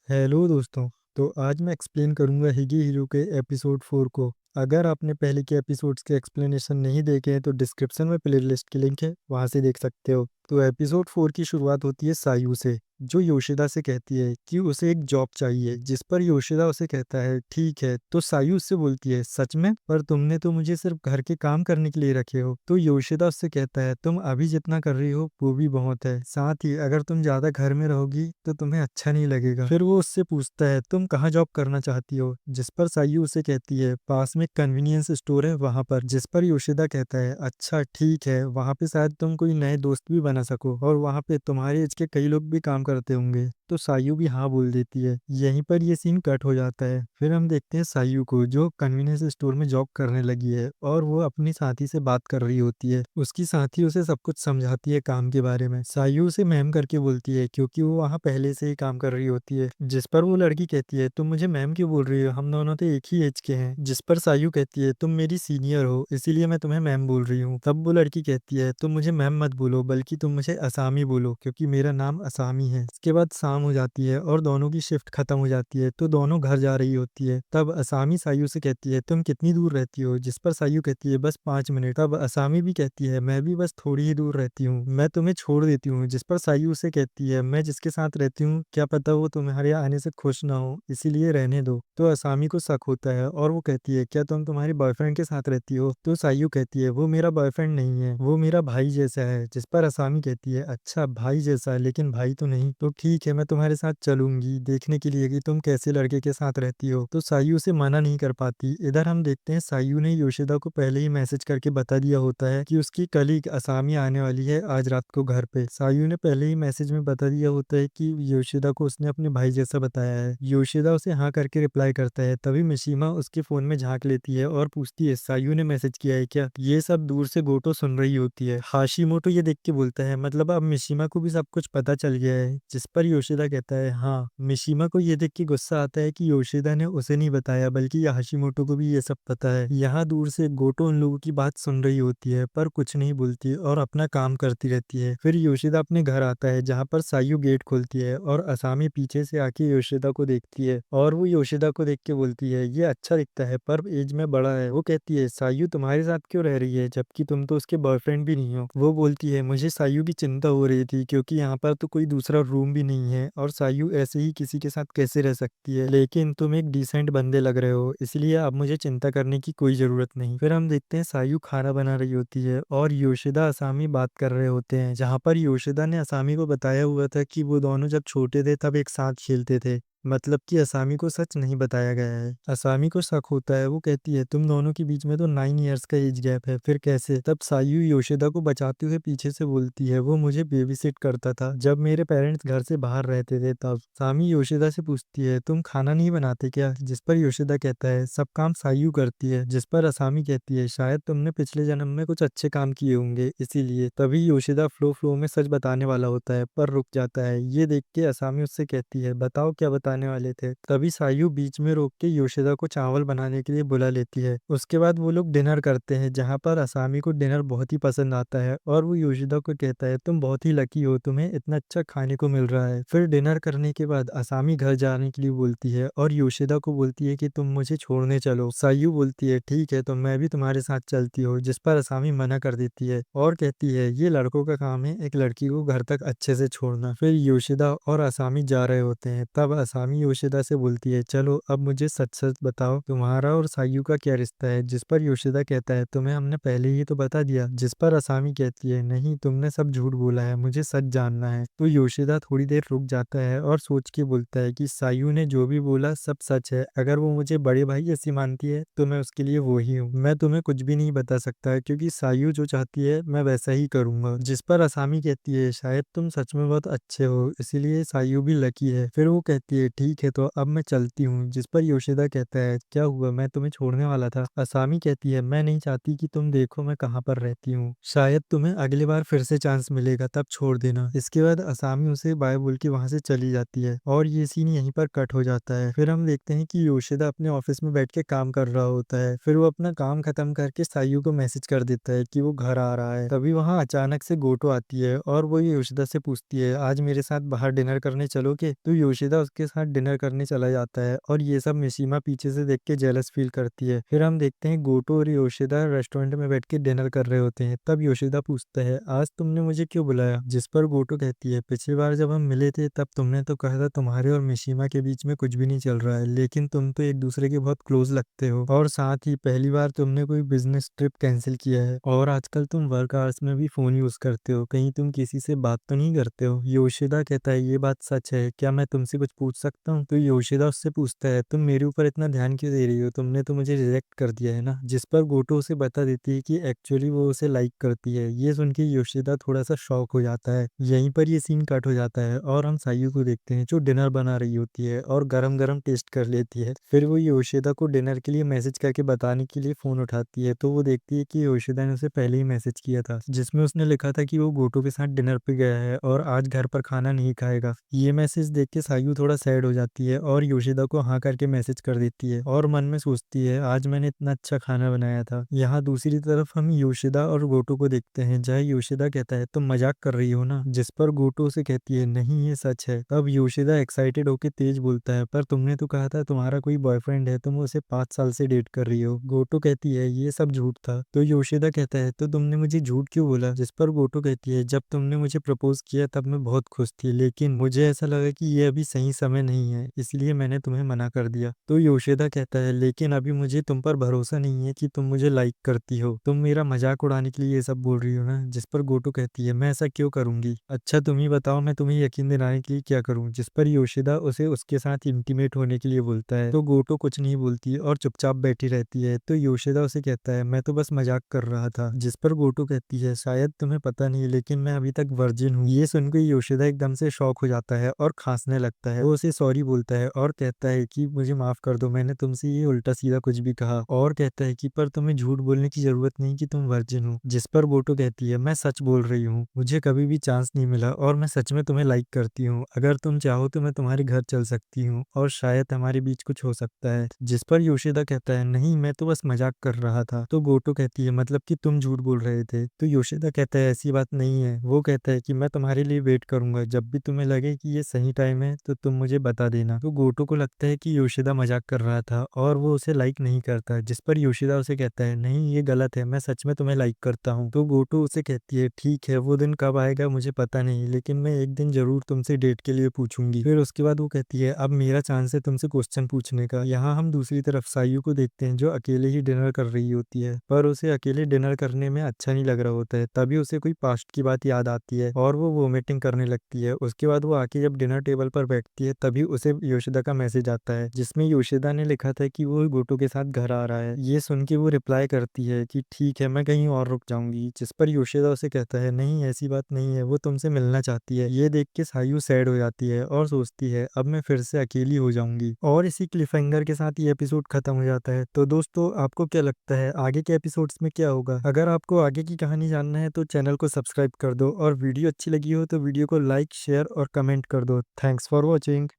Hello दोस्तों। तो आज मैं एक्सप्लेन करूंगा हिगी हीरो के एपिसोड 4 को। अगर आपने पहले के एपिसोड्स के एक्सप्लेनेशन नहीं देखे हैं तो डिस्क्रिप्शन में प्लेलिस्ट की लिंक है, वहां से देख सकते हो। तो एपिसोड 4 की शुरुआत होती है सायू से, जो योशिदा से कहती है कि उसे एक जॉब चाहिए, जिस पर योशिदा उसे कहता है ठीक है। तो सायू उससे बोलती है सच में, पर तुमने तो मुझे सिर्फ घर के काम करने के लिए रखे हो। तो योशिदा उससे कहता है तुम अभी जितना कर रही हो वो भी बहुत है, साथ ही अगर तुम ज्यादा घर में रहोगी तो तुम्हें अच्छा नहीं लगेगा। फिर वो उससे पूछता है तुम कहाँ जॉब करना चाहती हो, जिस पर सायू उसे कहती है पास में कन्वीनियंस स्टोर है वहां पर। जिस पर योशिदा कहता है अच्छा ठीक है, वहां पे शायद तुम कोई नए दोस्त भी बना सको और वहां पे तुम्हारे एज के कई लोग भी काम करते होंगे। तो सायू भी हाँ बोल देती है। यहीं पर ये सीन कट हो जाता है। फिर हम देखते हैं सायू को, जो कन्वीनियंस स्टोर में जॉब करने लगी है और वो अपनी साथी से बात कर रही होती है। उसकी साथी उसे सब कुछ समझाती है काम के बारे में। सायू उसे मैम करके बोलती है क्योंकि वो वहाँ पहले से ही काम कर रही होती है। जिस पर वो लड़की कहती है तुम मुझे मैम क्यों बोल रही हो, हम दोनों तो एक ही एज के हैं। जिस पर सायू कहती है तुम मेरी सीनियर हो इसीलिए मैं तुम्हें मैम बोल रही हूँ। तब वो लड़की कहती है तुम मुझे मैम मत बोलो, बल्कि तुम मुझे असामी बोलो क्योंकि मेरा नाम असामी है। इसके बाद शाम हो जाती है और दोनों की शिफ्ट खत्म हो जाती है, तो दोनों घर जा रही होती है। तब असामी सायू से कहती है तुम कितनी दूर रहती हो, जिस पर सायू कहती है बस 5 मिनट। तब असामी भी कहती है मैं भी बस थोड़ी ही दूर रहती हूँ, मैं तुम्हें छोड़ देती हूँ। जिस पर सायू से कहती है मैं जिसके साथ रहती हूँ क्या पता वो तुम्हारे आने से खुश ना हो, इसीलिए रहने दो। तो असामी को शक होता है और वो कहती है क्या तुम तुम्हारे बॉयफ्रेंड के साथ रहती हो। तो सायू कहती है वो मेरा बॉयफ्रेंड नहीं है, वो मेरा भाई जैसा है। जिस पर असामी कहती है अच्छा भाई जैसा है लेकिन भाई तो नहीं। तो ठीक है मैं तुम्हारे साथ चलूंगी देखने के लिए कि तुम कैसे लड़के के साथ रहती हो। तो सायू उसे मना नहीं कर पाती। इधर हम देखते हैं सायू ने योशिदा को पहले ही मैसेज करके बता दिया होता है कि उसकी कलीग असामी आने वाली है आज रात को घर पे। सायू ने पहले ही मैसेज में बता दिया होता है कि योशिदा को उसने अपने भाई जैसा बताया है। योशिदा उसे हाँ करके रिप्लाई करता है। तभी मिशिमा उसके फोन में झांक लेती है और पूछती है सायू ने मैसेज किया है क्या। ये सब दूर से गोटो सुन रही होती है। हाशिमोटो ये देख के बोलता है मतलब अब मिशिमा को भी सब कुछ पता चल गया है। जिस पर योशिदा कहता है हाँ। मिशिमा को ये देख के गुस्सा आता है कि योशिदा ने उसे नहीं बताया बल्कि हाशिमोटो को भी ये सब पता है। यहाँ दूर से गोटो उन लोगों की बात सुन रही होती है पर कुछ नहीं बोलती और अपना काम करती रहती है। फिर योशिदा अपने घर आता है जहाँ पर सायू गेट खोलती है और असामी पीछे से आके योशिदा को देखती है और वो योशिदा को देख के बोलती है ये अच्छा दिखता है पर एज में बड़ा है। वो कहती है सायू तुम्हारे साथ क्यों रह रही है जबकि तुम तो उसके बॉयफ्रेंड भी नहीं हो। वो बोलती है मुझे सायू की चिंता हो रही थी क्योंकि यहाँ पर तो कोई दूसरा रूम भी नहीं है और सायू ऐसे ही किसी के साथ कैसे रह सकती है, लेकिन तुम एक डिसेंट बंदे लग रहे हो इसलिए अब मुझे चिंता करने की कोई जरूरत नहीं। फिर हम देखते हैं सायू खाना बना रही होती है और योशिदा असामी बात कर रहे होते हैं, जहाँ पर योशिदा ने असामी को बताया हुआ था कि वो दोनों जब छोटे थे तब एक साथ खेलते थे, मतलब कि असामी को सच नहीं बताया गया है। असामी को शक होता है। वो कहती है तुम दोनों के बीच में तो 9 इयर्स का एज गैप है, फिर कैसे। तब सायू योशिदा को बचाते हुए पीछे से बोलती है वो मुझे बेबी सिट करता था जब मेरे पेरेंट्स घर से बाहर रहते थे तब। सामी योशिदा से पूछती है तुम खाना नहीं बनाते क्या, जिस पर योशिदा कहता है सब काम सायू करती है। जिस पर असामी कहती है शायद तुमने पिछले जन्म में कुछ अच्छे काम किए होंगे इसीलिए। तभी योशिदा फ्लो फ्लो में सच बताने वाला होता है पर रुक जाता है। ये देख के असामी उससे कहती है बताओ क्या बताने वाले थे। तभी सायू बीच में रोक के योशिदा को चावल बनाने के लिए बुला लेती है। उसके बाद वो लोग डिनर करते हैं, जहाँ पर असामी को डिनर बहुत ही पसंद आता है और वो योशिदा को कहता है तुम बहुत ही लकी हो, तुम्हें इतना अच्छा खाने को मिल रहा है। फिर डिनर करने के बाद असामी घर जाने के लिए बोलती है और योशिदा को बोलती है कि तुम मुझे छोड़ने चलो। सायू बोलती है ठीक है तो मैं भी तुम्हारे साथ चलती हूँ, जिस पर असामी मना कर देती है और कहती है ये लड़कों का काम है एक लड़की को घर तक अच्छे से छोड़ना। फिर योशिदा और असामी जा रहे होते हैं। तब असामी योशिदा से बोलती है चलो अब मुझे सच सच बताओ तुम्हारा और सायू का क्या रिश्ता है। जिस पर योशिदा कहता है तुम्हें हमने पहले ही तो बता दिया। जिस पर असामी कहती है नहीं तुमने सब झूठ बोला है, मुझे सच जानना है। तो योशिदा थोड़ी देर रुक जाता है और सोच के बोलता है कि सायू ने जो भी बोला सब सच है, अगर वो मुझे बड़े भाई जैसी मानती है तो मैं उसके लिए वो ही हूँ। मैं तुम्हें कुछ भी नहीं बता सकता क्योंकि सायू जो चाहती है मैं वैसा ही करूंगा। जिस पर असामी कहती है शायद तुम सच में बहुत अच्छे हो इसीलिए सायू भी लकी है। फिर वो कहती है ठीक है तो अब मैं चलती हूँ। जिस पर योशिदा कहता है क्या हुआ, मैं तुम्हें छोड़ने वाला था। असामी कहती है मैं नहीं चाहती कि तुम देखो मैं कहाँ पर रहती हूँ, शायद तुम्हें अगली बार फिर से चांस मिलेगा तब छोड़ देना। इसके बाद असामी उसे बाय बोल के वहां से चली जाती है और ये सीन यहीं पर कट हो जाता है। फिर हम देखते हैं कि योशिदा अपने ऑफिस में बैठ के काम कर रहा होता है। फिर वो अपना काम खत्म करके सायू को मैसेज कर देता है कि वो घर आ रहा है। तभी वहां अचानक से गोटो आती है और वो योशिदा से पूछती है आज मेरे साथ बाहर डिनर करने चलोगे। तो योशिदा उसके साथ साथ डिनर करने चला जाता है और ये सब मिशिमा पीछे से देख के जेलस फील करती है। फिर हम देखते हैं गोटो और योशिदा रेस्टोरेंट में बैठ के डिनर कर रहे होते हैं। तब योशिदा पूछता है, आज तुमने मुझे क्यों बुलाया? जिस पर गोटो कहती है, पिछली बार जब हम मिले थे तब तुमने तो कहा था तुम्हारे और मिशिमा के बीच में कुछ भी नहीं चल रहा है, लेकिन तुम तो एक दूसरे के बहुत क्लोज लगते हो और साथ ही पहली बार तुमने कोई बिजनेस ट्रिप कैंसिल किया है और आजकल तुम वर्क आवर्स में भी फोन यूज करते हो, कहीं तुम किसी से बात तो नहीं करते हो? योशिदा कहता है, ये बात सच है, क्या मैं तुमसे कुछ पूछ सकता हूँ? तो योशिदा उससे पूछता है, तुम मेरे ऊपर इतना ध्यान क्यों दे रही हो? तुमने तो मुझे रिजेक्ट कर दिया है ना? जिस पर गोटो उसे बता देती है कि एक्चुअली वो उसे लाइक करती है। ये सुन के योशिदा थोड़ा सा शॉक हो जाता है। यहीं पर ये सीन कट हो जाता है और हम सायू को देखते हैं जो डिनर बना रही होती है और गरम गरम टेस्ट कर लेती है। फिर वो योशिदा को डिनर के लिए मैसेज करके बताने के लिए फोन उठाती है तो वो देखती है कि योशिदा ने उसे पहले ही मैसेज किया था जिसमें उसने लिखा था कि वो गोटो के साथ डिनर पे गया है और आज घर पर खाना नहीं खाएगा। ये मैसेज देख के सायू थोड़ा सैड हो जाती है और योशिदा को हाँ करके मैसेज कर देती है और मन में सोचती है, आज मैंने इतना अच्छा खाना बनाया था। यहाँ दूसरी तरफ हम योशिदा और गोटो को देखते हैं जहाँ योशिदा कहता है, तुम मजाक कर रही हो ना? जिस पर गोटो से कहती है, नहीं ये सच है। तब योशिदा एक्साइटेड होकर तेज बोलता है, पर तुमने तो कहा था तुम्हारा कोई बॉयफ्रेंड है, तुम उसे 5 साल से डेट कर रही हो। गोटो कहती है, ये सब झूठ था। तो योशिदा कहता है, तो तुमने मुझे झूठ क्यों बोला? जिस पर गोटो कहती है, जब तुमने मुझे प्रपोज किया तब मैं बहुत खुश थी, लेकिन मुझे ऐसा लगा कि ये अभी सही समय नहीं है, इसलिए मैंने तुम्हें मना कर दिया। तो योशिदा कहता है, लेकिन अभी मुझे तुम पर भरोसा नहीं है कि तुम मुझे लाइक करती हो, तुम मेरा मजाक उड़ाने के लिए ये सब बोल रही हो ना? जिस पर गोटो कहती है, मैं ऐसा क्यों करूंगी? अच्छा तुम ही बताओ मैं तुम्हें यकीन दिलाने के लिए क्या करूं? जिस पर योशिदा उसे उसके साथ इंटीमेट होने के लिए बोलता है तो गोटो कुछ नहीं बोलती और चुपचाप बैठी रहती है। तो योशिदा उसे कहता है, मैं तो बस मजाक कर रहा था। जिस पर गोटो कहती है, शायद तुम्हें पता नहीं लेकिन मैं अभी तक वर्जिन हूँ। ये सुनकर योशिदा एकदम से शॉक हो जाता है और खांसने लगता है। वो उसे सॉरी बोलता है और कहता है कि मुझे माफ कर दो, मैंने तुमसे ये उल्टा सीधा कुछ भी कहा। और कहता है कि पर तुम्हें झूठ बोलने की जरूरत नहीं कि तुम वर्जिन हो। जिस पर गोटो कहती है, मैं सच बोल रही हूँ, मुझे कभी भी चांस नहीं मिला और मैं सच में तुम्हें लाइक करती हूँ। अगर तुम चाहो तो मैं तुम्हारे घर चल सकती हूँ और शायद हमारे बीच कुछ हो सकता है। जिस पर योशिदा कहता है, नहीं मैं तो बस मजाक कर रहा था। तो गोटो कहती है, मतलब कि तुम झूठ बोल रहे थे? तो योशिदा कहता है, ऐसी बात नहीं है। वो कहता है कि मैं तुम्हारे लिए वेट करूंगा, जब भी तुम्हें लगे कि ये सही टाइम है तो तुम मुझे बता देना। तो गोटो को लगता है कि योशिदा मजाक कर रहा था और वो उसे लाइक नहीं करता। जिस पर योशिदा उसे कहता है, नहीं ये गलत है, मैं सच में तुम्हें लाइक करता हूँ। तो गोटो उसे कहती है, ठीक है वो दिन कब आएगा मुझे पता नहीं, लेकिन मैं एक दिन जरूर तुमसे डेट के लिए पूछूंगी। फिर उसके बाद वो कहती है, अब मेरा चांस है तुमसे क्वेश्चन पूछने का। यहाँ हम दूसरी तरफ सायू को देखते हैं जो अकेले ही डिनर कर रही होती है, पर उसे अकेले डिनर करने में अच्छा नहीं लग रहा होता है। तभी उसे कोई पास्ट की बात याद आती है और वो वोमिटिंग करने लगती है। उसके बाद वो आके जब डिनर टेबल पर बैठती है तभी उसे योशिदा का मैसेज आता है जिसमें योशिदा ने लिखा था कि वो गोटो के साथ घर आ रहा है। ये सुन के वो रिप्लाई करती है कि ठीक है मैं कहीं और रुक जाऊंगी। जिस पर योशिदा उसे कहता है, नहीं ऐसी बात नहीं है, वो तुमसे मिलना चाहती है। ये देख के सायू सैड हो जाती है और सोचती है, अब मैं फिर से अकेली हो जाऊंगी। और इसी क्लिफहैंगर के साथ ये एपिसोड खत्म हो जाता है। तो दोस्तों आपको क्या लगता है आगे के एपिसोड्स में क्या होगा? अगर आपको आगे की कहानी जानना है तो चैनल को सब्सक्राइब कर दो और वीडियो अच्छी लगी हो तो वीडियो को लाइक शेयर और कमेंट कर दो। Thanks for watching.